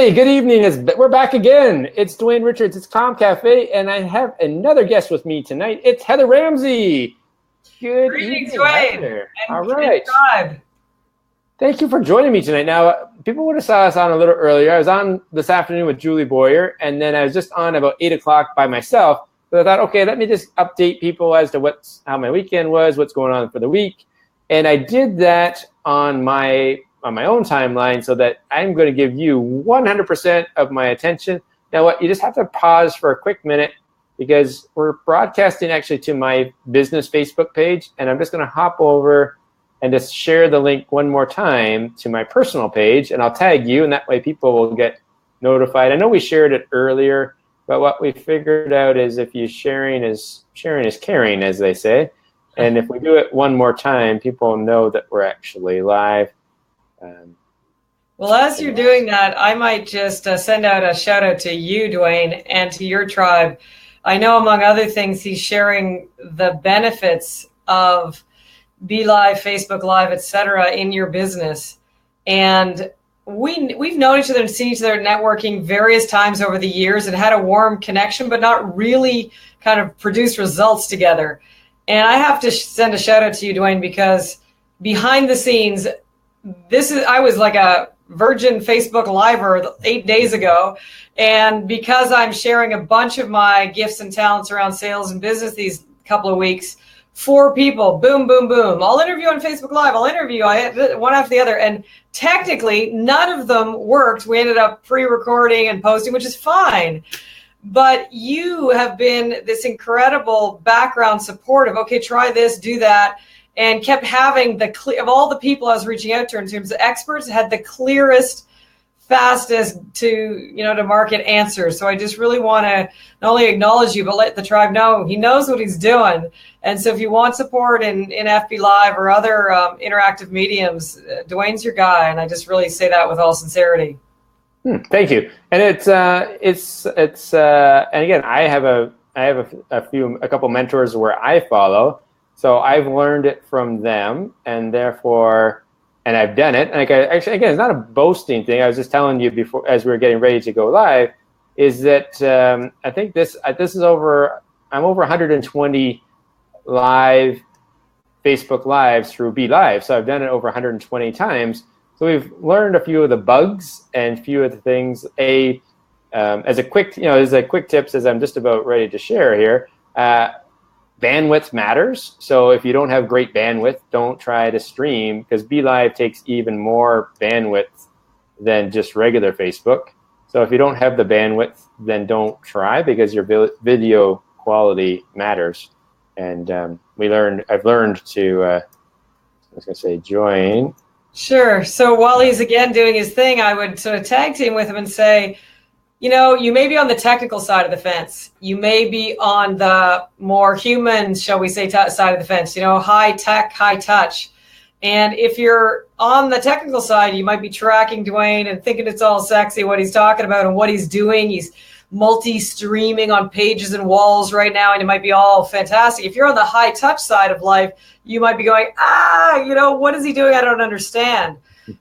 Hey, good evening. We're back again. It's Dwayne Richards. It's Calm Cafe, and I have another guest with me tonight. It's Heather Ramsey. Good evening, Dwayne. Heather. And, all right. And Thank you for joining me tonight. Now, people would have saw us on a little earlier. I was on this afternoon with Julie Boyer, and then I was just on about 8 o'clock by myself. So I thought, okay, let me just update people as to how my weekend was, what's going on for the week. And I did that on my own timeline so that I'm going to give you 100% of my attention. Now, you just have to pause for a quick minute because we're broadcasting actually to my business Facebook page, and I'm just going to hop over and just share the link one more time to my personal page, and I'll tag you, and that way people will get notified. I know we shared it earlier, but what we figured out is if you sharing is caring, as they say, and if we do it one more time, people know that we're actually live. Well, as you're doing that, I might just send out a shout out to you, Dwayne, and to your tribe. I know, among other things, he's sharing the benefits of Be Live, Facebook Live, etc. in your business. And we've known each other and seen each other networking various times over the years and had a warm connection, but not really kind of produced results together. And I have to send a shout out to you, Dwayne, because behind the scenes, I was like a virgin Facebook Liver 8 days ago. And because I'm sharing a bunch of my gifts and talents around sales and business these couple of weeks, 4 people, boom, boom, boom. I'll interview on Facebook Live. I'll interview one after the other. And technically, none of them worked. We ended up pre-recording and posting, which is fine. But you have been this incredible background support of, okay, try this, do that, and kept having of all the people I was reaching out to in terms of experts, had the clearest, fastest to market answers. So I just really want to not only acknowledge you, but let the tribe know he knows what he's doing. And so if you want support in FB Live or other interactive mediums, Dwayne's your guy. And I just really say that with all sincerity. Thank you. And it's and again, I have a couple mentors where I follow. So I've learned it from them, and therefore, and I've done it. And actually, again, it's not a boasting thing. I was just telling you before, as we were getting ready to go live, is that I think this is over. I'm over 120 live Facebook Lives through Be Live. So I've done it over 120 times. So we've learned a few of the bugs and a few of the things. As a quick tips, as I'm just about ready to share here. Bandwidth matters. So if you don't have great bandwidth, don't try to stream, because Be Live takes even more bandwidth than just regular Facebook. So if you don't have the bandwidth, then don't try, because your video quality matters. And I've learned to, I was going to say join. Sure. So while he's again doing his thing, I would sort of tag team with him and say, you may be on the technical side of the fence. You may be on the more human, shall we say, side of the fence, high tech, high touch. And if you're on the technical side, you might be tracking Dwayne and thinking it's all sexy, what he's talking about and what he's doing. He's multi-streaming on pages and walls right now, and it might be all fantastic. If you're on the high touch side of life, you might be going, what is he doing? I don't understand.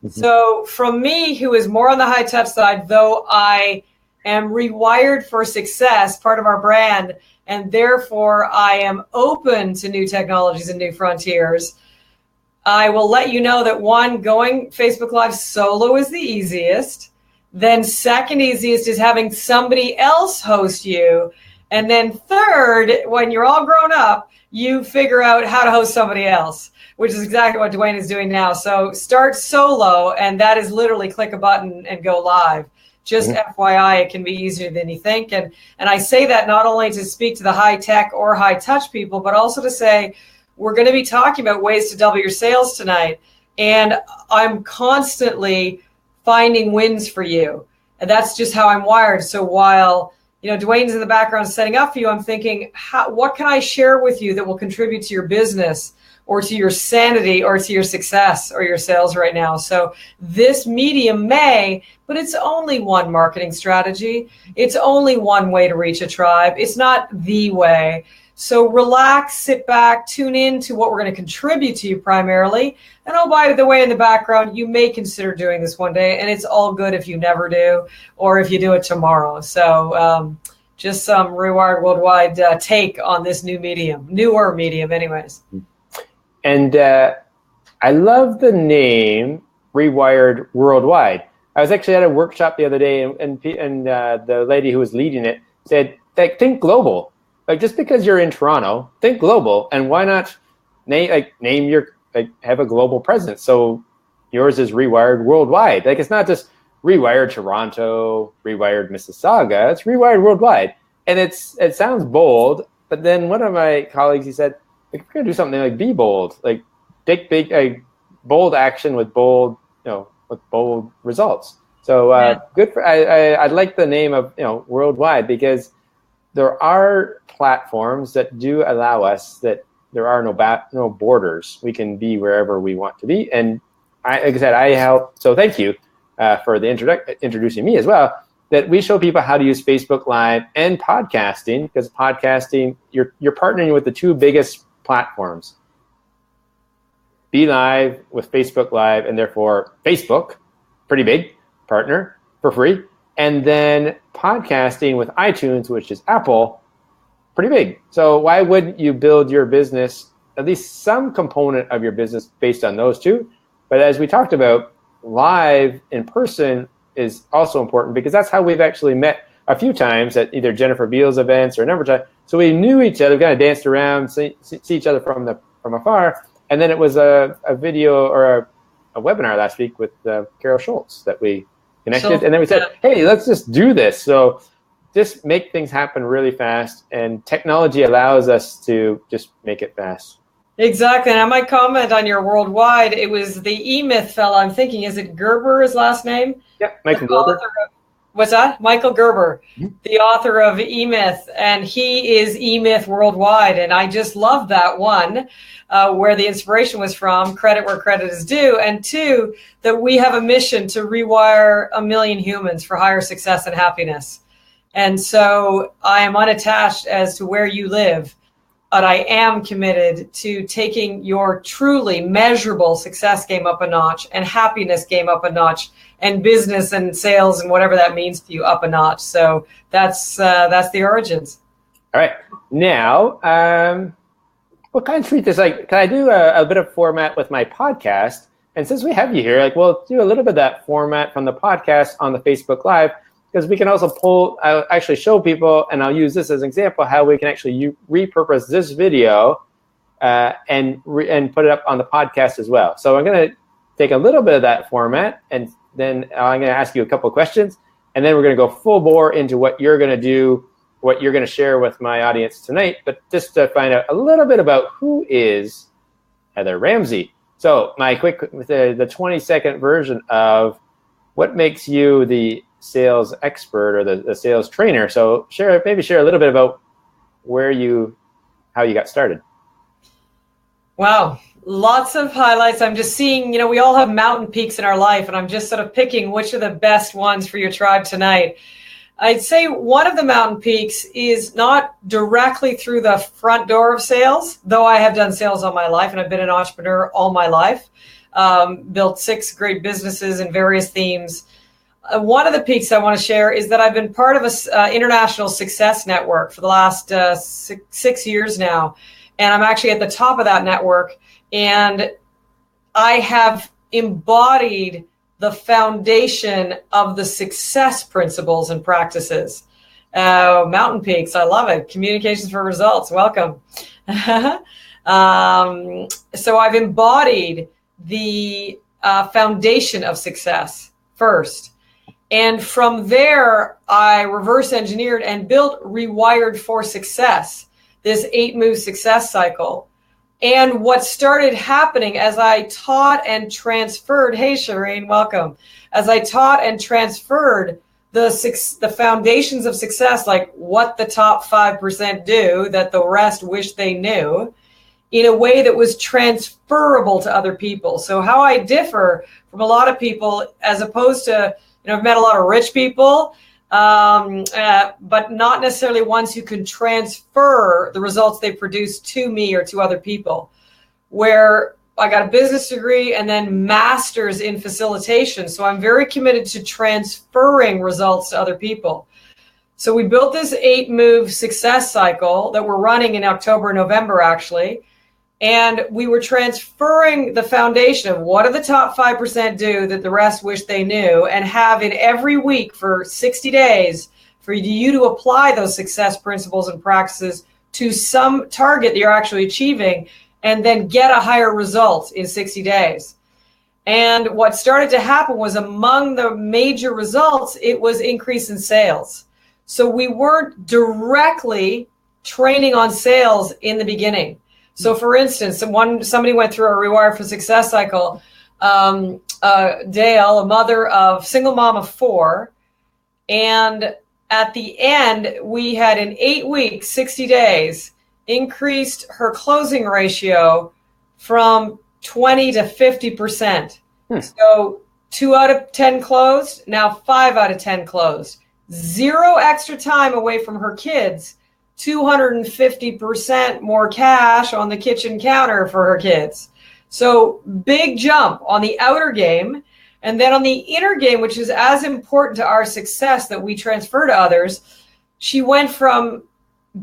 So from me, who is more on the high touch side, though I am rewired for success, part of our brand, and therefore I am open to new technologies and new frontiers, I will let you know that going Facebook Live solo is the easiest. Then second easiest is having somebody else host you. And then third, when you're all grown up, you figure out how to host somebody else, which is exactly what Dwayne is doing now. So start solo, and that is literally click a button and go live. Just FYI, it can be easier than you think. And I say that not only to speak to the high tech or high touch people, but also to say, we're going to be talking about ways to double your sales tonight. And I'm constantly finding wins for you. And that's just how I'm wired. So while, Dwayne's in the background setting up for you, I'm thinking, what can I share with you that will contribute to your business or to your sanity or to your success or your sales right now? So this medium but it's only one marketing strategy. It's only one way to reach a tribe. It's not the way. So relax, sit back, tune in to what we're going to contribute to you primarily. And oh, by the way, in the background, you may consider doing this one day, and it's all good if you never do, or if you do it tomorrow. So just some Rewired Worldwide take on this newer medium anyways. And I love the name Rewired Worldwide. I was actually at a workshop the other day, and the lady who was leading it said, like, think global. Like, just because you're in Toronto, think global, and why not name your, have a global presence? So yours is Rewired Worldwide. Like, it's not just Rewired Toronto, Rewired Mississauga. It's Rewired Worldwide, and it sounds bold. But then one of my colleagues, he said, like, we're gonna do something like be bold, like take big, bold action with bold, with bold results. So good for. I like the name of Worldwide, because there are platforms that do allow us, that there are no borders. We can be wherever we want to be. And like I said, I help. So thank you for the introducing me as well. That we show people how to use Facebook Live and podcasting, because podcasting, you're partnering with the two biggest platforms. Be Live with Facebook Live, and therefore Facebook, pretty big partner for free. And then podcasting with iTunes, which is Apple, pretty big. So why wouldn't you build your business, at least some component of your business, based on those two? But as we talked about, live in person is also important, because that's how we've actually met a few times at either Jennifer Beals events or a number of times. So we knew each other, we kind of danced around, see each other from afar. And then it was a video or a webinar last week with Carol Schultz that we connected. And then we said, hey, let's just do this. So just make things happen really fast. And technology allows us to just make it fast. Exactly. And I might comment on your Worldwide. It was the E-Myth fella. I'm thinking, is it Gerber, his last name? Yep, Michael Gerber. What's that? Michael Gerber, the author of E-Myth, and he is E-Myth Worldwide. And I just love that one, where the inspiration was from, credit where credit is due, and two, that we have a mission to rewire 1 million humans for higher success and happiness. And so I am unattached as to where you live, but I am committed to taking your truly measurable success game up a notch, and happiness game up a notch, and business and sales and whatever that means to you up a notch. So that's the origins. All right. Now, what kind of treat this? Like, can I do a bit of format with my podcast? And since we have you here, we'll do a little bit of that format from the podcast on the Facebook Live, because we can also I'll actually show people, and I'll use this as an example, how we can actually repurpose this video and put it up on the podcast as well. So I'm going to take a little bit of that format, and then I'm going to ask you a couple of questions, and then we're going to go full bore into what you're going to do, what you're going to share with my audience tonight. But just to find out a little bit about who is Heather Ramsey. So my quick, the 20-second version of what makes you the sales expert or the sales trainer. So maybe share a little bit about how you got started. Wow. Lots of highlights. I'm just seeing, we all have mountain peaks in our life, and I'm just sort of picking which are the best ones for your tribe tonight. I'd say one of the mountain peaks is not directly through the front door of sales, though I have done sales all my life, and I've been an entrepreneur all my life, built 6 great businesses in various themes. One of the peaks I want to share is that I've been part of an international success network for the last 6 years now. And I'm actually at the top of that network. And I have embodied the foundation of the success principles and practices. Mountain peaks, I love it. Communications for results, welcome. So I've embodied the foundation of success first. And from there, I reverse engineered and built Rewired for Success, this 8-move success cycle. And what started happening as I taught and transferred, hey, Shireen, welcome. As I taught and transferred the foundations of success, like what the top 5% do that the rest wish they knew, in a way that was transferable to other people. So how I differ from a lot of people, as opposed to, I've met a lot of rich people. but not necessarily ones who can transfer the results they produce to me or to other people. Where I got a business degree and then master's in facilitation. So I'm very committed to transferring results to other people. So we built this 8-move success cycle that we're running in October, November, actually. And we were transferring the foundation of what do the top 5% do that the rest wish they knew, and have it every week for 60 days for you to apply those success principles and practices to some target that you're actually achieving, and then get a higher result in 60 days. And what started to happen was, among the major results, it was increase in sales. So we weren't directly training on sales in the beginning. So for instance, somebody went through a Rewire for Success cycle, Dale, single mom of 4. And at the end, we had in 8 weeks, 60 days, increased her closing ratio from 20 to 50%. So 2 out of 10 closed, now 5 out of 10 closed. 0 extra time away from her kids, 250% more cash on the kitchen counter for her kids. So big jump on the outer game. And then on the inner game, which is as important to our success that we transfer to others, she went from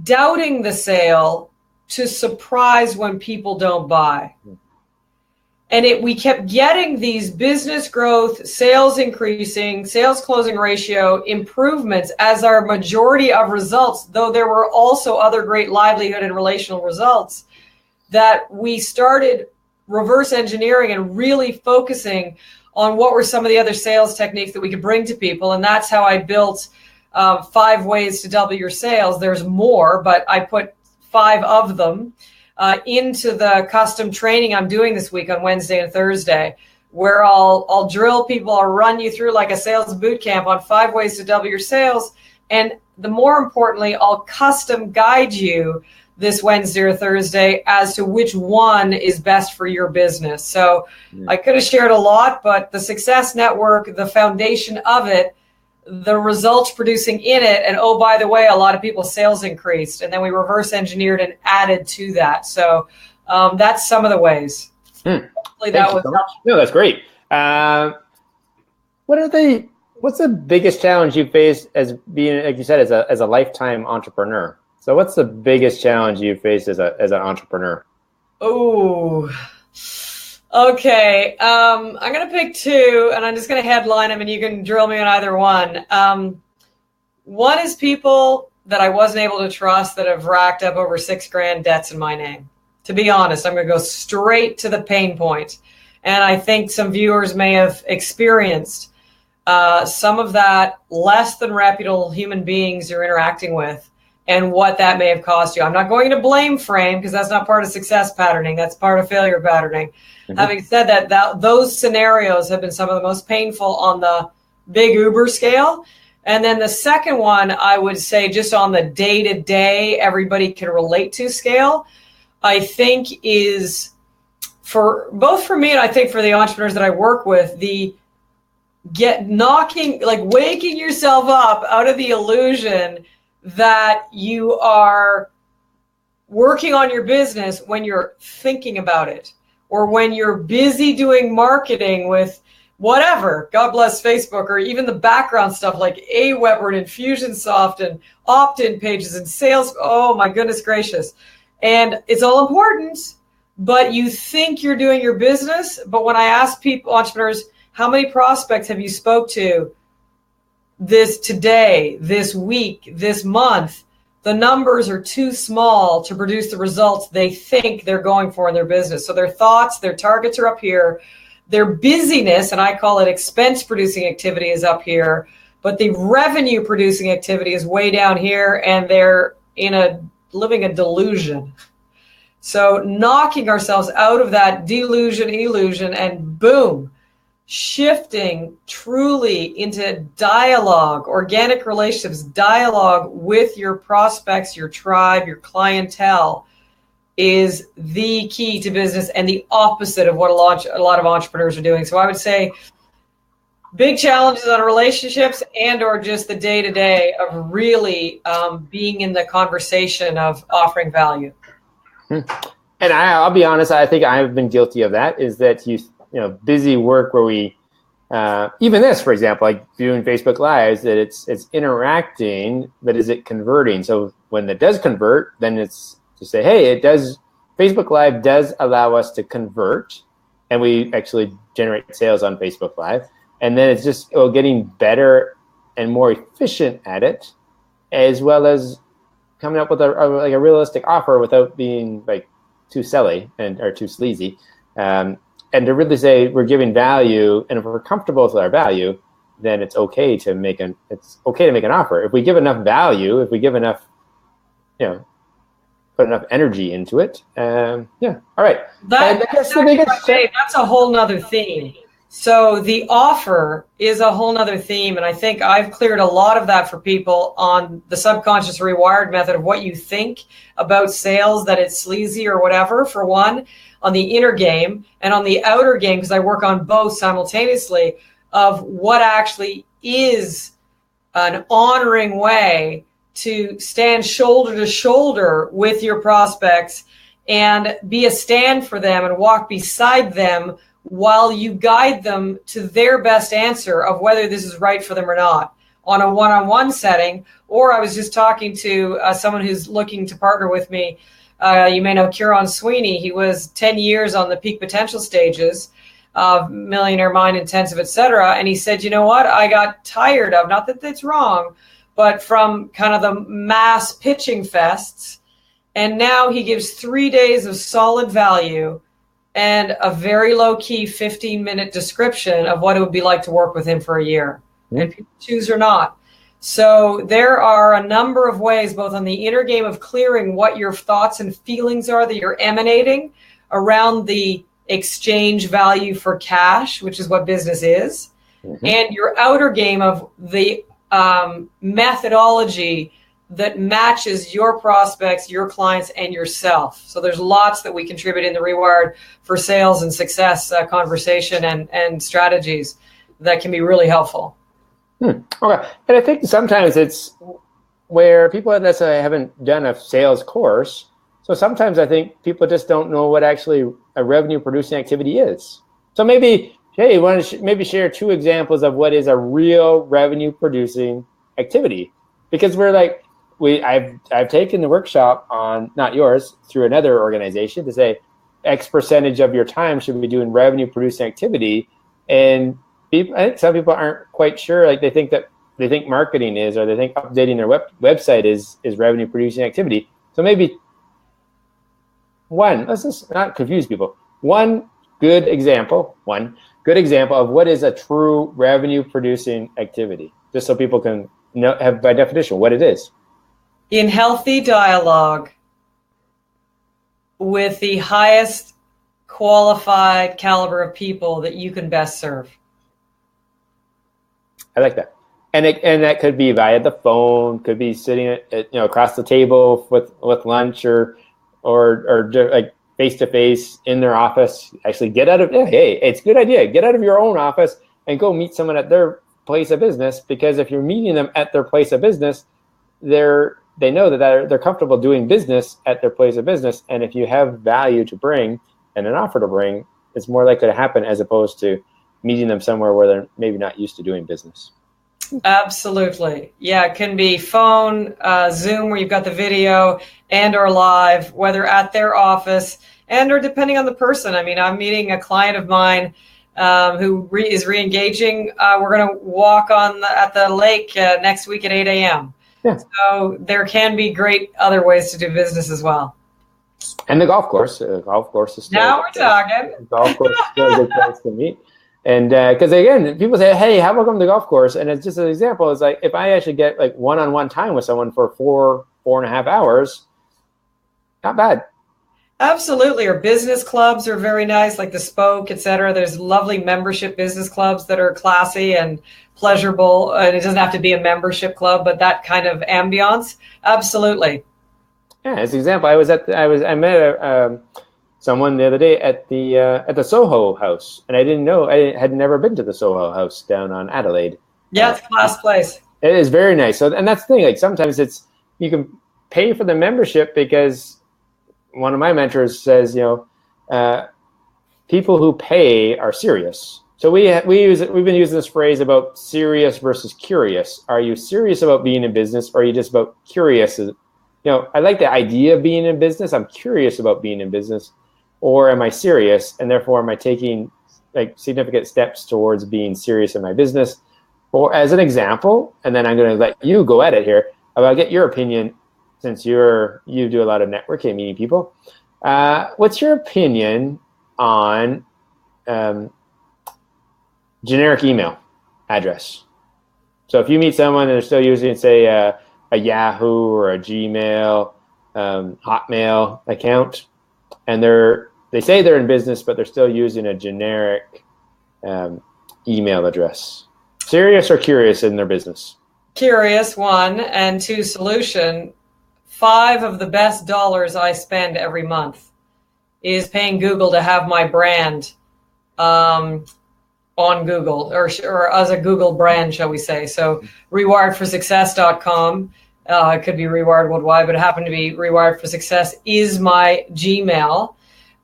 doubting the sale to surprise when people don't buy. And we kept getting these business growth, sales increasing, sales closing ratio improvements as our majority of results, though there were also other great livelihood and relational results, that we started reverse engineering and really focusing on what were some of the other sales techniques that we could bring to people. And that's how I built 5 ways to double your sales. There's more, but I put 5 of them into the custom training I'm doing this week on Wednesday and Thursday, where I'll drill people, I'll run you through like a sales boot camp on 5 ways to double your sales. And the more importantly, I'll custom guide you this Wednesday or Thursday as to which one is best for your business. So I could have shared a lot, but the Success Network, the foundation of it, the results producing in it, and oh, by the way, a lot of people's sales increased, and then we reverse engineered and added to that. So that's some of the ways. Hopefully that was no, that's great. What's the biggest challenge you faced as being, like you said, as a lifetime entrepreneur? So what's the biggest challenge you faced as an entrepreneur? Oh, okay. I'm going to pick 2, and I'm just going to headline them, and you can drill me on either one. One is people that I wasn't able to trust that have racked up over $6,000 debts in my name. To be honest, I'm going to go straight to the pain point. And I think some viewers may have experienced some of that less than reputable human beings you're interacting with, and what that may have cost you. I'm not going to blame frame because that's not part of success patterning. That's part of failure patterning. Mm-hmm. Having said that, those scenarios have been some of the most painful on the big Uber scale. And then the second one, I would say just on the day-to-day, everybody can relate to scale, I think is both for me and I think for the entrepreneurs that I work with, waking yourself up out of the illusion that you are working on your business when you're thinking about it, or when you're busy doing marketing with whatever, God bless Facebook, or even the background stuff like Aweber and Infusionsoft and opt-in pages and sales. Oh my goodness gracious. And it's all important, but you think you're doing your business. But when I ask people, entrepreneurs, how many prospects have you spoke to this today, this week, this month, the numbers are too small to produce the results they think they're going for in their business. So their thoughts, their targets are up here. Their busyness, and I call it expense producing activity, is up here, but the revenue producing activity is way down here, and they're living a delusion. So knocking ourselves out of that illusion, and boom, shifting truly into dialogue, organic relationships, dialogue with your prospects, your tribe, your clientele is the key to business and the opposite of what a lot of entrepreneurs are doing. So I would say big challenges on relationships and or just the day-to-day of really being in the conversation of offering value. And I'll be honest, I think I've been guilty of that, is that busy work where we, even this, for example, like doing Facebook Lives, that it's interacting, but is it converting? So when it does convert, then it's to say, hey, it does, Facebook Live does allow us to convert, and we actually generate sales on Facebook Live. And then it's just getting better and more efficient at it, as well as coming up with a realistic offer without being like too silly or too sleazy. And to really say we're giving value, and if we're comfortable with our value, then it's okay to make an offer. If we give enough value, if we give enough, put enough energy into it, all right. That's a whole nother theme. So the offer is a whole nother theme, and I think I've cleared a lot of that for people on the subconscious rewired method of what you think about sales, that it's sleazy or whatever, for one, on the inner game, and on the outer game, because I work on both simultaneously, of what actually is an honoring way to stand shoulder to shoulder with your prospects and be a stand for them and walk beside them while you guide them to their best answer of whether this is right for them or not, on a one-on-one setting. Or I was just talking to someone who's looking to partner with me. You may know Kieran Sweeney. He was 10 years on the peak potential stages of Millionaire Mind Intensive, etc. And he said, you know what, I got tired of, not that that's wrong, but from kind of the mass pitching fests. And now he gives 3 days of solid value and a very low-key 15-minute description of what it would be like to work with him for a year. And people choose or not. So there are a number of ways, both on the inner game of clearing what your thoughts and feelings are that you're emanating around the exchange value for cash, which is what business is, and your outer game of the methodology that matches your prospects, your clients, and yourself. So there's lots that we contribute in the Rewired for sales and success conversation and strategies that can be really helpful. Okay. And I think sometimes it's where people necessarily haven't done a sales course. So sometimes I think people just don't know what actually a revenue producing activity is. So maybe, hey, you want to maybe share 2 examples of what is a real revenue producing activity? Because we're like, I've taken the workshop on, not yours, through another organization to say X percentage of your time should be doing revenue producing activity. And I think some people aren't quite sure. Like they think marketing is, or they think updating their website is revenue producing activity. So maybe let's just not confuse people. One good example of what is a true revenue producing activity, just so people can have by definition what it is. In healthy dialogue with the highest qualified caliber of people that you can best serve. I like that. And that could be via the phone, could be sitting at across the table with lunch or like face to face in their office. Actually it's a good idea. Get out of your own office and go meet someone at their place of business, because if you're meeting them at their place of business, they know that they're comfortable doing business at their place of business. And if you have value to bring and an offer to bring, it's more likely to happen as opposed to meeting them somewhere where they're maybe not used to doing business. Absolutely. Yeah, it can be phone, Zoom, where you've got the video, and or live, whether at their office and or depending on the person. I mean, I'm meeting a client of mine who is re-engaging. We're going to walk at the lake next week at 8 a.m. Yeah. So there can be great other ways to do business as well. And the golf course. Golf course is still now we're talking. Golf course is still a good place to meet. And because again, people say, "Hey, how about come to the golf course?" And it's just an example. It's like if I actually get like one-on-one time with someone for 4.5 hours, not bad. Absolutely. Or business clubs are very nice, like the Spoke, etc. There's lovely membership business clubs that are classy and pleasurable. And it doesn't have to be a membership club, but that kind of ambiance. Absolutely. Yeah, as an example, I met someone the other day at the Soho House, and I didn't know. I had never been to the Soho House down on Adelaide. Yeah, it's a class place. It is very nice. So, and that's the thing. Like sometimes you can pay for the membership because one of my mentors says, people who pay are serious. So we've been using this phrase about serious versus curious. Are you serious about being in business, or are you just about curious? I like the idea of being in business. I'm curious about being in business, or am I serious? And therefore, am I taking like significant steps towards being serious in my business? Or as an example, and then I'm going to let you go at it here. I'll get your opinion since you do a lot of networking, meeting people. What's your opinion on generic email address? So if you meet someone and they're still using, say, a Yahoo or a Gmail, Hotmail account, and they say they're in business, but they're still using a generic email address. Serious or curious in their business? Curious, one, and two, solution. 5 of the best dollars I spend every month is paying Google to have my brand on Google, or as a Google brand, shall we say. So rewiredforsuccess.com, it could be Rewired Worldwide, but it happened to be Rewired for Success is my Gmail.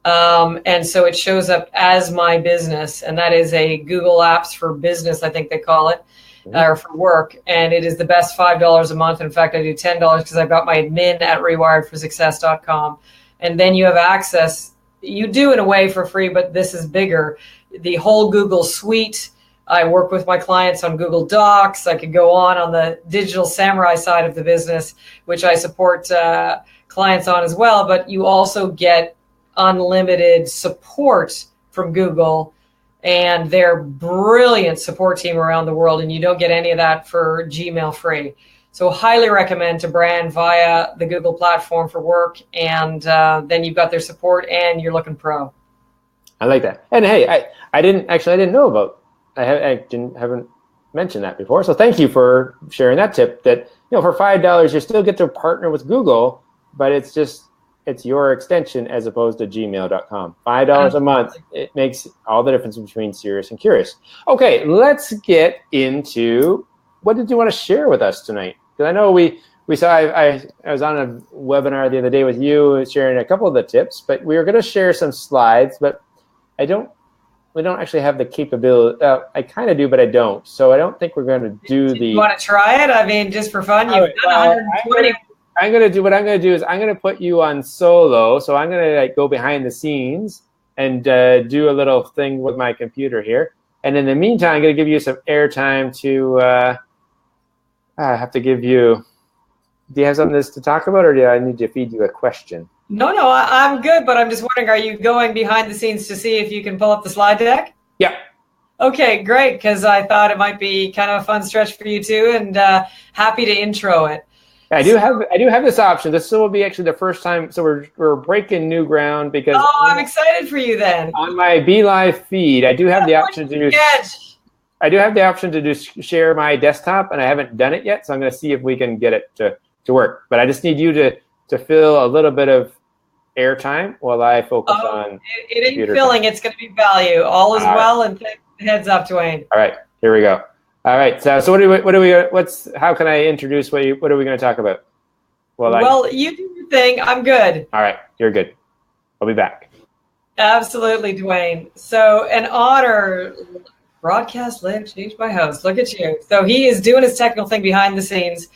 And so it shows up as my business, and that is a Google Apps for Business, I think they call it, or for work. And it is the best $5 a month. In fact, I do $10 because I've got my admin at rewiredforsuccess.com. And then you have access, you do in a way for free, but this is bigger. The whole Google suite. I work with my clients on Google Docs. I could go on the digital samurai side of the business, which I support clients on as well. But you also get unlimited support from Google and their brilliant support team around the world. And you don't get any of that for Gmail free. So highly recommend to brand via the Google platform for work. And then you've got their support and you're looking pro. I like that. And hey, I didn't know about, haven't mentioned that before. So thank you for sharing that tip that, for $5, you still get to partner with Google, but it's your extension as opposed to gmail.com. $5 a month. It makes all the difference between serious and curious. Okay, let's get into what did you want to share with us tonight? Because I know we saw, I was on a webinar the other day with you sharing a couple of the tips, but we were going to share some slides, but we don't actually have the capability. I kind of do, but I don't. So I don't think we're going to do the. You want to try it? I mean, just for fun. You've done 120. I'm going to put you on solo. So I'm going to go behind the scenes and do a little thing with my computer here. And in the meantime, I'm going to give you some airtime to, I have to give you, do you have something to talk about, or do I need to feed you a question? No, I'm good, but I'm just wondering, are you going behind the scenes to see if you can pull up the slide deck? Yeah. Okay, great, because I thought it might be kind of a fun stretch for you too, and happy to intro it. I do have this option. This will be actually the first time, so we're breaking new ground because. Oh, I'm excited for you then. On my BeLive feed, I do have the option to do. I do have the option to just share my desktop, and I haven't done it yet, so I'm going to see if we can get it to work. But I just need you to fill a little bit of airtime while I focus on. It ain't filling. It's going to be value. All is well, and heads up, Dwayne. All right, here we go. All right, so how can I introduce what are we going to talk about? Well, you do your thing. I'm good. All right, you're good. I'll be back. Absolutely, Dwayne. So an honor. Broadcast live, change my house. Look at you. So he is doing his technical thing behind the scenes.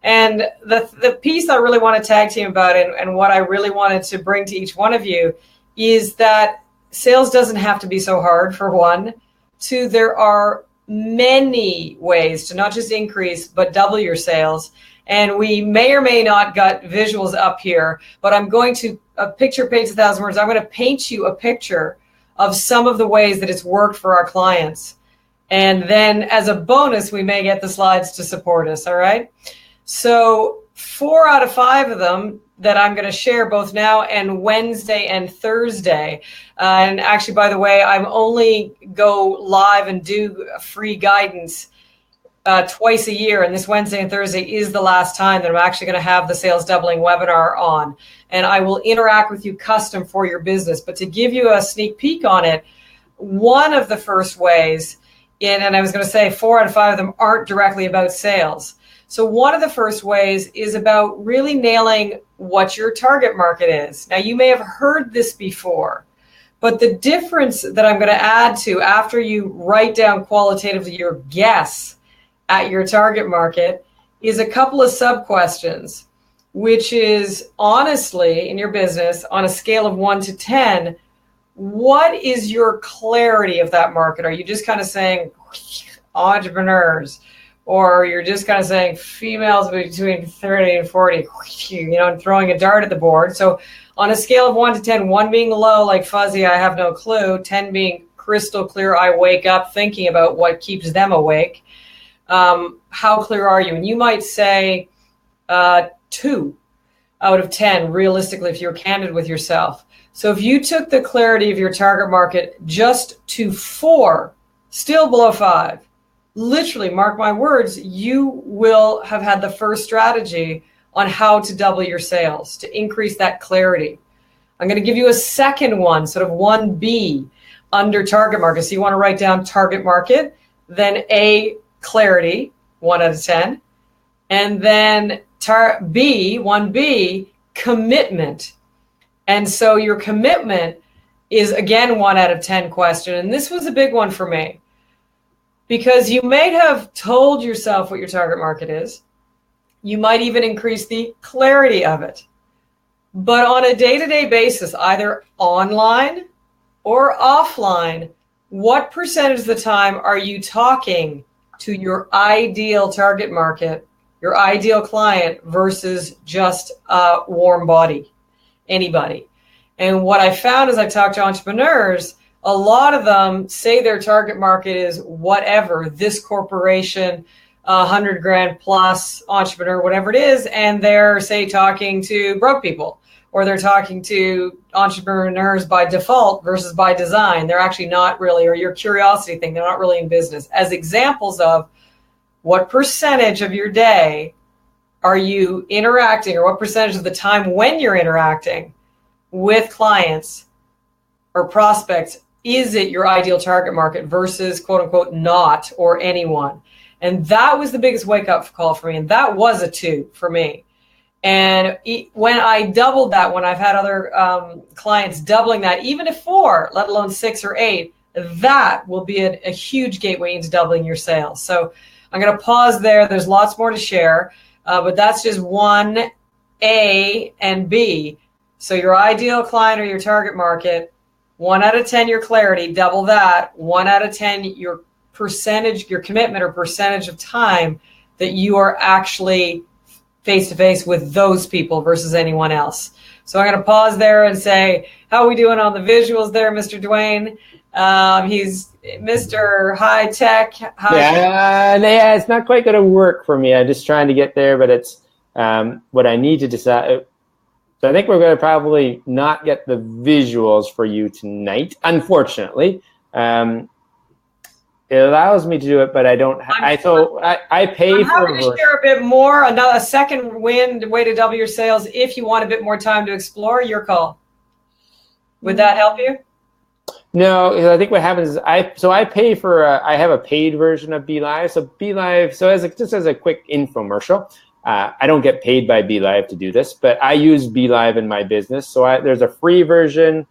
And the piece I really want to tag team about and what I really wanted to bring to each one of you is that sales doesn't have to be so hard, for one. Two, there are many ways to not just increase, but double your sales. And we may or may not got visuals up here, but I'm going to, a picture paints 1,000 words. I'm going to paint you a picture of some of the ways that it's worked for our clients. And then as a bonus, we may get the slides to support us, all right? So 4 out of 5 of them that I'm going to share both now and Wednesday and Thursday. And actually, by the way, I'm only go live and do free guidance twice a year, and this Wednesday and Thursday is the last time that I'm actually going to have the sales doubling webinar on, and I will interact with you custom for your business. But to give you a sneak peek on it, one of the first ways and I was going to say 4 out of 5 of them aren't directly about sales. So one of the first ways is about really nailing what your target market is. Now, you may have heard this before, but the difference that I'm going to add to after you write down qualitatively your guess at your target market is a couple of sub-questions, which is honestly in your business on a scale of 1 to 10, what is your clarity of that market? Are you just kind of saying entrepreneurs, or you're just kind of saying females between 30 and 40, and throwing a dart at the board? So on a scale of 1 to 10, 1 being low, like fuzzy, I have no clue, 10 being crystal clear, I wake up thinking about what keeps them awake. How clear are you? And you might say 2 out of 10, realistically, if you're candid with yourself. So if you took the clarity of your target market just to 4, still below 5, literally, mark my words, you will have had the first strategy on how to double your sales, to increase that clarity. I'm going to give you a second one, sort of 1B under target market. So you want to write down target market, then A, clarity, 1 out of 10, and then 1B, commitment. And so your commitment is, again, 1 out of 10 question. And this was a big one for me, because you may have told yourself what your target market is. You might even increase the clarity of it. But on a day-to-day basis, either online or offline, what percentage of the time are you talking to your ideal target market, your ideal client, versus just a warm body, anybody? And what I found as I talked to entrepreneurs, a lot of them say their target market is whatever, this corporation, 100 grand plus entrepreneur, whatever it is. And they're, say, talking to broke people, or they're talking to entrepreneurs by default versus by design. They're actually not really, or your curiosity thing, they're not really in business. As examples of what percentage of your day are you interacting, or what percentage of the time when you're interacting with clients or prospects, is it your ideal target market versus quote unquote not, or anyone? And that was the biggest wake up call for me. And that was a 2 for me. And when I doubled that, when I've had other clients doubling that, even if 4, let alone 6 or 8, that will be a huge gateway into doubling your sales. So I'm going to pause there. There's lots more to share, but that's just 1A and B. So your ideal client or your target market, 1 out of 10, your clarity, double that. 1 out of 10, your percentage, your commitment or percentage of time that you are actually face-to-face with those people versus anyone else. So I'm going to pause there and say, how are we doing on the visuals there, Mr. Dwayne? He's Mr. High Tech. Yeah, it's not quite going to work for me. I'm just trying to get there, but it's what I need to decide. So I think we're going to probably not get the visuals for you tonight, unfortunately. It allows me to do it, but I don't. I pay I'm for. happy to share a bit more. A second way to double your sales. If you want a bit more time to explore, your call. Would that help you? No, I think what happens is I pay for. I have a paid version of BeLive. So BeLive. So just as a quick infomercial. I don't get paid by BeLive to do this, but I use BeLive in my business. So there's a free version,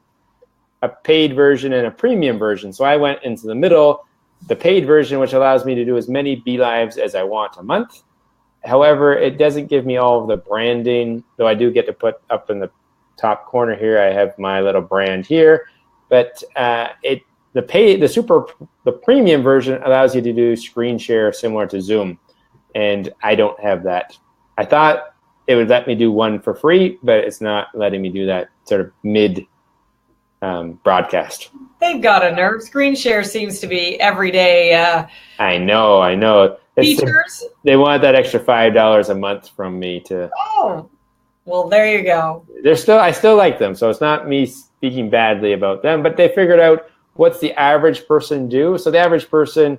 a paid version, and a premium version. So I went into the middle, the paid version, which allows me to do as many BeLives as I want a month. However, it doesn't give me all of the branding, though I do get to put up in the top corner here, I have my little brand here. But the premium version allows you to do screen share similar to Zoom. And I don't have that. I thought it would let me do one for free, but it's not letting me do that sort of mid broadcast. They've got a nerve. Screen share seems to be everyday. I know. Features. They want that extra $5 a month from me to. Oh, well, there you go. I still like them, so it's not me speaking badly about them. But they figured out what's the average person do. So the average person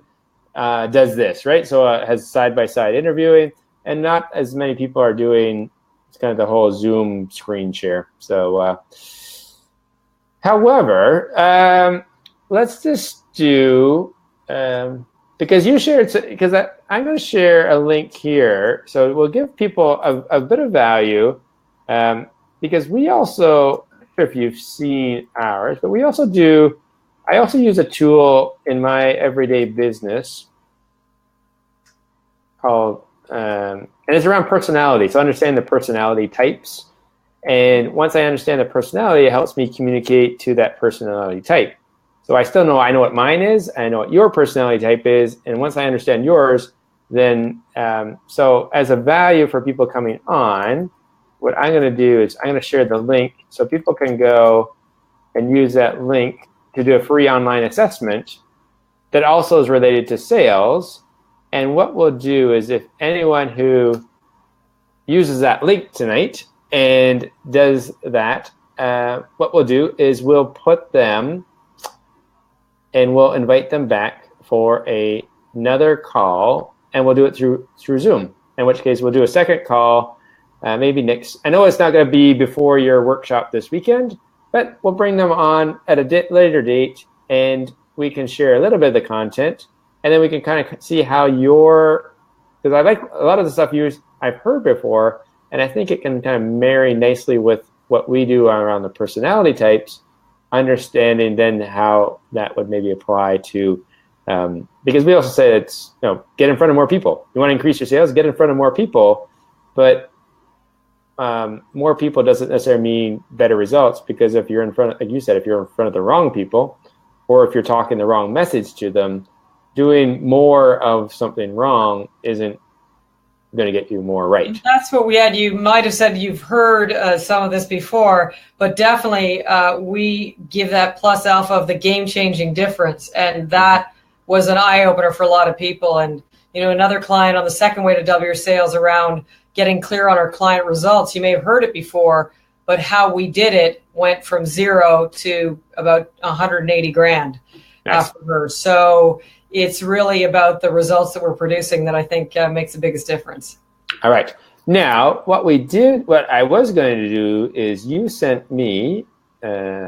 does this, right? So it has side-by-side interviewing, and not as many people are doing. It's kind of the whole Zoom screen share. So, however, let's just do because you shared, because I'm going to share a link here, so we'll give people a bit of value, because we also, I'm not sure if you've seen ours, but we also do. I also use a tool in my everyday business called, and it's around personality. So understand the personality types. And once I understand the personality, it helps me communicate to that personality type. So I know what mine is, I know what your personality type is. And once I understand yours, then, so as a value for people coming on, what I'm going to do is I'm going to share the link so people can go and use that link to do a free online assessment that also is related to sales. And what we'll do is, if anyone who uses that link tonight and does that, what we'll do is we'll put them and we'll invite them back for another call, and we'll do it through Zoom, in which case we'll do a second call, maybe next. I know it's not going to be before your workshop this weekend, but we'll bring them on at a later date, and we can share a little bit of the content, and then we can kind of see how because I like a lot of the stuff I've heard before, and I think it can kind of marry nicely with what we do around the personality types, understanding then how that would maybe apply to, because we also say it's, get in front of more people. You want to increase your sales, get in front of more people, but more people doesn't necessarily mean better results, because if you're in front, like you said, if you're in front of the wrong people, or if you're talking the wrong message to them, doing more of something wrong isn't going to get you more right. That's what we had. You might have said you've heard some of this before, but definitely we give that plus alpha of the game-changing difference, and that was an eye-opener for a lot of people. And another client on the second way to double your sales around getting clear on our client results. You may have heard it before, but how we did it went from 0 to about 180 grand for her. So it's really about the results that we're producing that I think makes the biggest difference. All right. Now, what I was going to do is, you sent me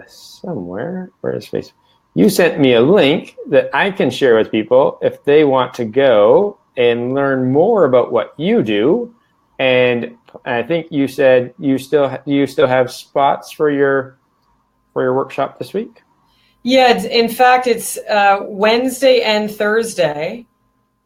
somewhere, where is Facebook? You sent me a link that I can share with people if they want to go and learn more about what you do. And I think you said you still have spots for your workshop this week? Yeah, in fact, it's Wednesday and Thursday,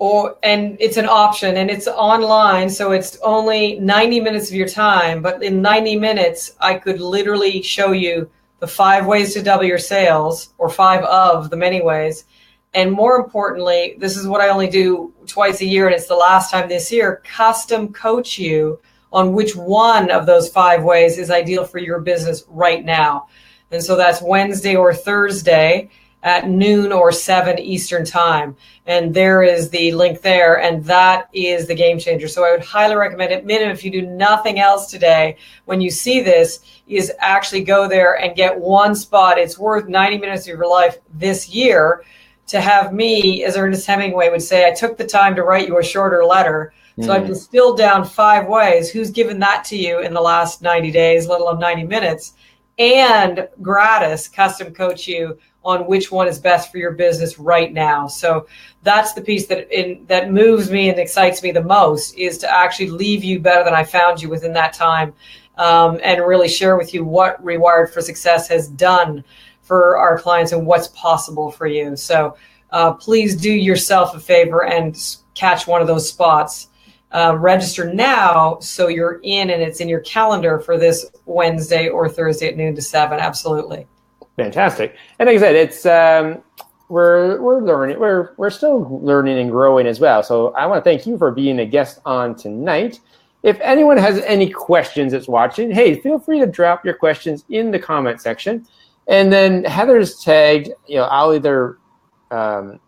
and it's an option, and it's online, so it's only 90 minutes of your time. But in 90 minutes, I could literally show you the 5 ways to double your sales, or 5 of the many ways. And more importantly, this is what I only do twice a year, and it's the last time this year, custom coach you on which one of those 5 ways is ideal for your business right now. And so that's Wednesday or Thursday at noon or 7 Eastern time. And there is the link there, and that is the game changer. So I would highly recommend it. Minimum, if you do nothing else today, when you see this, is actually go there and get one spot. It's worth 90 minutes of your life this year to have me, as Ernest Hemingway would say, I took the time to write you a shorter letter. So I've distilled down 5 ways. Who's given that to you in the last 90 days, let alone 90 minutes? And gratis custom coach you on which one is best for your business right now. So that's the piece that moves me and excites me the most, is to actually leave you better than I found you within that time, and really share with you what Rewired for Success has done for our clients and what's possible for you. So please do yourself a favor and catch one of those spots. Register now so you're in and it's in your calendar for this Wednesday or Thursday at noon to 7. Absolutely. Fantastic. And like I said, it's we're learning. We're still learning and growing as well. So I want to thank you for being a guest on tonight. If anyone has any questions that's watching, hey, feel free to drop your questions in the comment section. And then Heather's tagged, I'll either if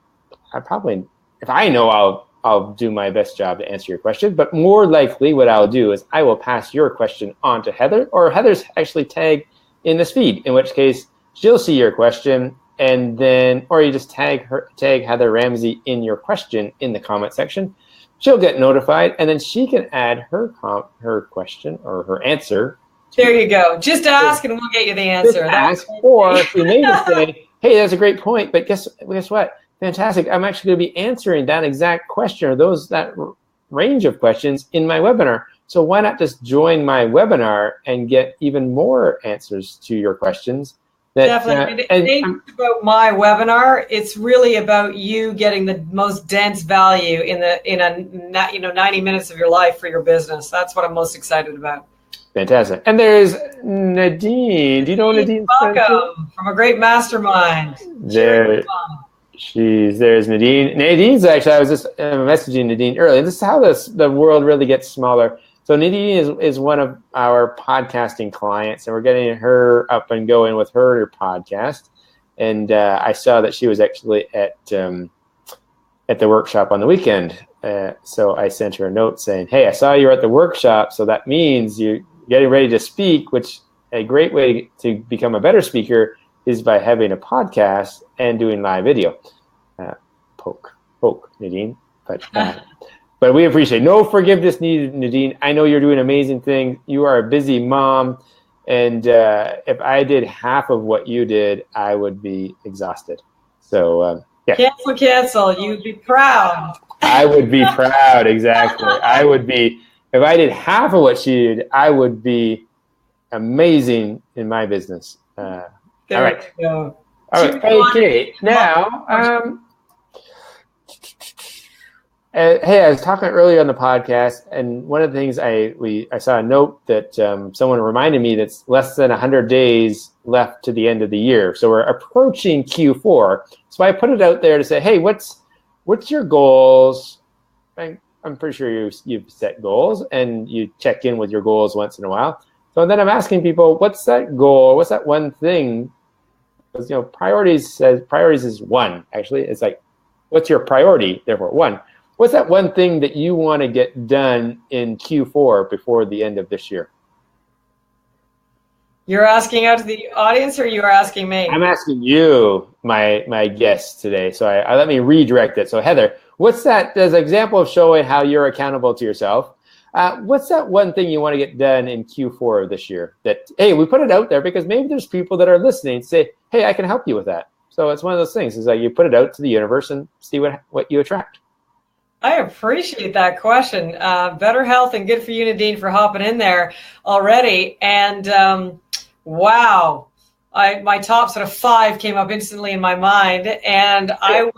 I know, I'll do my best job to answer your question, but more likely what I'll do is I will pass your question on to Heather, or Heather's actually tagged in this feed, in which case she'll see your question and then, or you just tag Heather Ramsey in your question in the comment section. She'll get notified, and then she can add her question or her answer. There you go. Just ask, and we'll get you the answer. Just ask, or she may just say, "Hey, that's a great point, but guess what? Fantastic! I'm actually going to be answering that exact question or that range of questions in my webinar. So why not just join my webinar and get even more answers to your questions?" Definitely. It ain't about my webinar. It's really about you getting the most dense value in 90 minutes of your life for your business. That's what I'm most excited about. Fantastic. And there's Nadine. Do you know Nadine? Welcome from a great mastermind. There's Nadine. Nadine's actually, I was just messaging Nadine earlier. This is how the world really gets smaller. So Nadine is one of our podcasting clients, and we're getting her up and going with her podcast. And I saw that she was actually at the workshop on the weekend. So I sent her a note saying, "Hey, I saw you were at the workshop, so that means you're getting ready to speak," which a great way to become a better speaker is by having a podcast and doing live video. Poke, Nadine. But we appreciate no forgiveness needed, Nadine. I know you're doing amazing things. You are a busy mom. And if I did half of what you did, I would be exhausted. So, yeah. Cancel. You'd be proud. I would be proud, exactly. I would be, if I did half of what she did, I would be amazing in my business. All right. All right. Okay. Now, hey, I was talking earlier on the podcast, and one of the things I saw a note that someone reminded me that's less than 100 days left to the end of the year. So we're approaching Q4. So I put it out there to say, hey, what's your goals? I'm pretty sure you've set goals, and you check in with your goals once in a while. So then I'm asking people, what's that goal? What's that one thing? Because priorities is one. Actually, it's like, what's your priority? Therefore, one. What's that one thing that you want to get done in Q4 before the end of this year? You're asking out to the audience, or you're asking me? I'm asking you, my guest today. So I let me redirect it. So Heather, what's that? As an example of showing how you're accountable to yourself, what's that one thing you want to get done in Q4 of this year? That, hey, we put it out there because maybe there's people that are listening and say, hey, I can help you with that. So it's one of those things. Is like you put it out to the universe and see what you attract. I appreciate that question. Better health, and good for you, Nadine, for hopping in there already. And wow, my top sort of 5 came up instantly in my mind, and I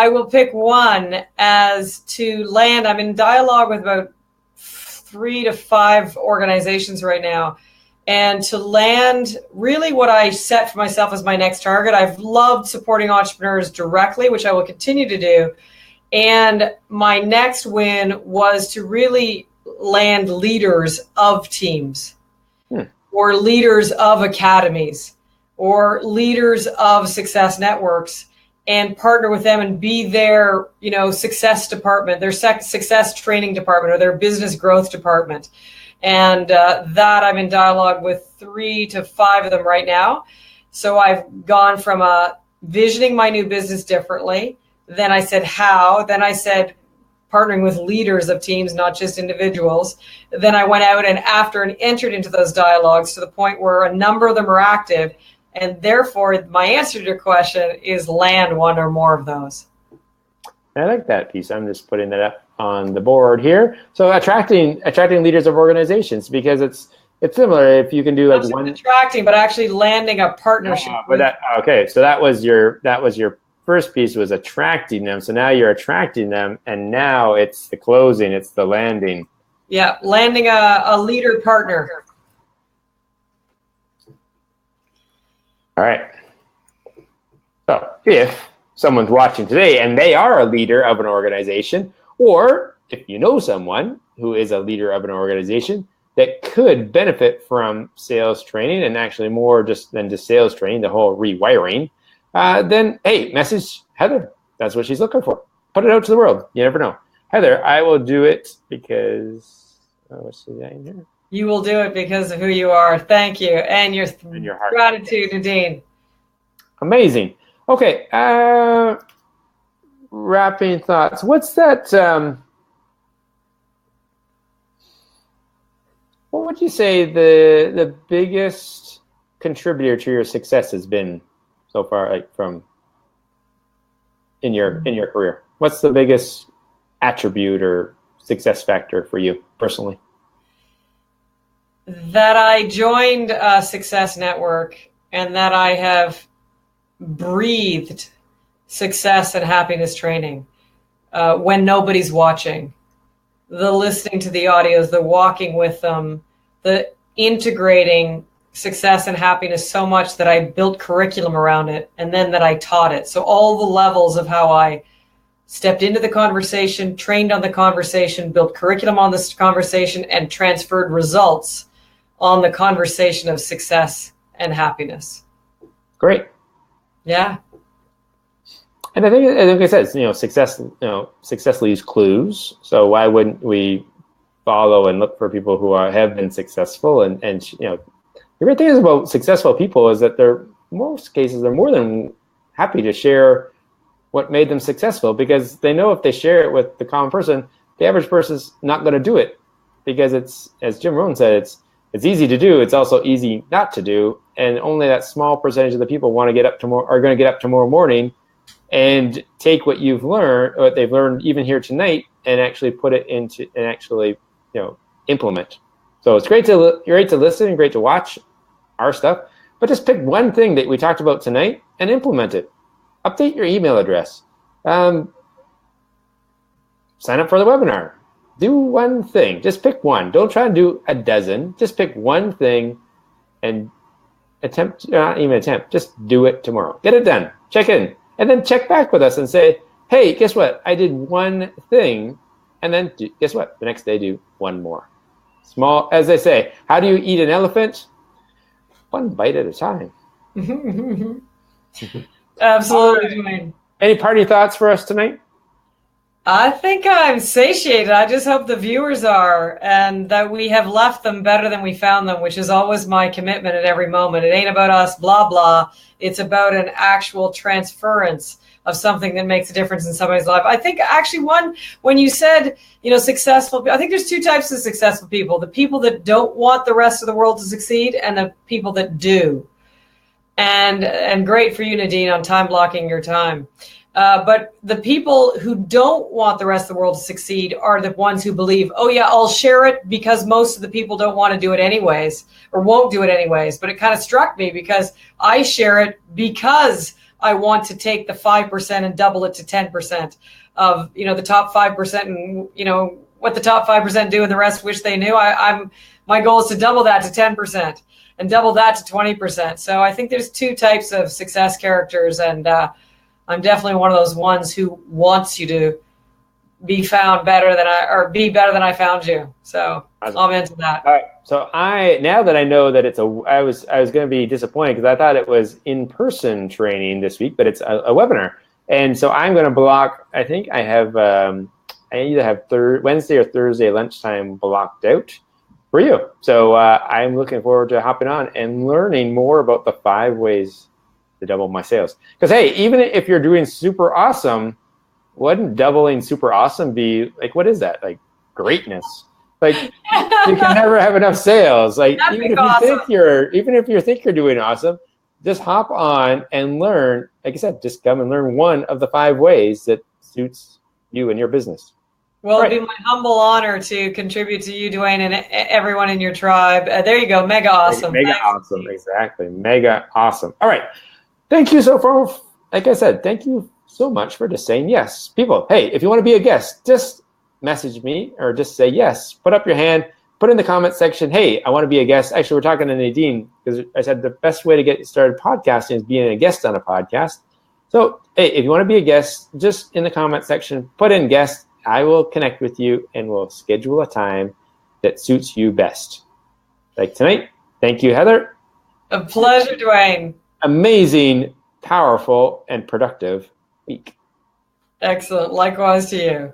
will pick one as to land. I'm in dialogue with about 3 to 5 organizations right now, and to land really what I set for myself as my next target. I've loved supporting entrepreneurs directly, which I will continue to do. And my next win was to really land leaders of teams or leaders of academies or leaders of success networks, and partner with them and be their, success department, their success training department, or their business growth department. And that I'm in dialogue with 3 to 5 of them right now. So I've gone from visioning my new business differently. Then I said how. Then I said partnering with leaders of teams, not just individuals. Then I went out and entered into those dialogues to the point where a number of them are active. And therefore, my answer to your question is land one or more of those. I like that piece. I'm just putting that up on the board here. So attracting leaders of organizations, because it's similar. If you can do like one attracting, but actually landing a partnership. So that was your first piece, was attracting them. So now you're attracting them, and now it's the closing, it's the landing. Yeah, landing a leader partner. All right. So if someone's watching today and they are a leader of an organization, or if you know someone who is a leader of an organization that could benefit from sales training, and actually more than just sales training, the whole rewiring, then, hey, message Heather. That's what she's looking for. Put it out to the world. You never know. Heather, I will do it because, what's the name here? You will do it because of who you are. Thank you. And your heart. Gratitude, Nadine. Amazing. Okay. Wrapping thoughts. What's that? What would you say the biggest contributor to your success has been so far, like from in your career? What's the biggest attribute or success factor for you personally? That I joined a Success Network and that I have breathed success and happiness training when nobody's watching. The listening to the audios, the walking with them, the integrating success and happiness so much that I built curriculum around it and then that I taught it. So all the levels of how I stepped into the conversation, trained on the conversation, built curriculum on this conversation, and transferred results on the conversation of success and happiness. Great. Yeah. And I think I said, success leaves clues. So why wouldn't we follow and look for people who have been successful? And the great thing is about successful people is that most cases they're more than happy to share what made them successful, because they know if they share it with the common person, the average person's not going to do it, because it's, as Jim Rohn said, it's easy to do. It's also easy not to do, and only that small percentage of the people are going to get up tomorrow morning and take what you've learned, or what they've learned even here tonight, and actually put it into and actually implement. So it's great to listen and great to watch our stuff, but just pick one thing that we talked about tonight and implement it. Update your email address. Sign up for the webinar. Do one thing. Just pick one. Don't try to do a dozen. Just pick one thing and just do it tomorrow. Get it done. Check in. And then check back with us and say, hey, guess what? I did one thing. And then guess what? The next day, do one more. Small, as they say, how do you eat an elephant? One bite at a time. Absolutely, Dwayne. Any party thoughts for us tonight? I think I'm satiated. I just hope the viewers are, and that we have left them better than we found them, which is always my commitment at every moment. It ain't about us, blah, blah. It's about an actual transference of something that makes a difference in somebody's life. I think actually when you said, successful, I think there's two types of successful people: the people that don't want the rest of the world to succeed and the people that do. And great for you, Nadine, on time blocking your time. But the people who don't want the rest of the world to succeed are the ones who believe, oh yeah, I'll share it because most of the people don't want to do it anyways, or won't do it anyways. But it kind of struck me because I share it because I want to take the 5% and double it to 10% of, the top 5%, and, what the top 5% do and the rest wish they knew. My goal is to double that to 10% and double that to 20%. So I think there's two types of success characters, and I'm definitely one of those ones who wants you to be found better than be better than I found you. So I'm into that. All right. So now that I know that I was going to be disappointed because I thought it was in-person training this week, but it's a webinar. And so I'm going to block, I think I have, I either have Wednesday or Thursday lunchtime blocked out for you. So I'm looking forward to hopping on and learning more about the 5 ways to double my sales. Because hey, even if you're doing super awesome, wouldn't doubling super awesome be like, what is that? Like greatness. Like you can never have enough sales. Like even if you think you're doing awesome, just hop on and learn. Like I said, just come and learn one of the 5 ways that suits you and your business. Well, it'd be my humble honor to contribute to you, Dwayne, and everyone in your tribe. There you go. Mega awesome. Mega awesome. Exactly. Mega awesome. All right. Thank you so far. Like I said, thank you so much for just saying yes. People, hey, if you want to be a guest, just message me or just say yes. Put up your hand. Put in the comment section, hey, I want to be a guest. Actually, we're talking to Nadine because I said the best way to get started podcasting is being a guest on a podcast. So, hey, if you want to be a guest, just in the comment section, put in guest. I will connect with you and we'll schedule a time that suits you best. Like tonight. Thank you, Heather. A pleasure, Dwayne. Amazing, powerful, and productive week. Excellent. Likewise to you.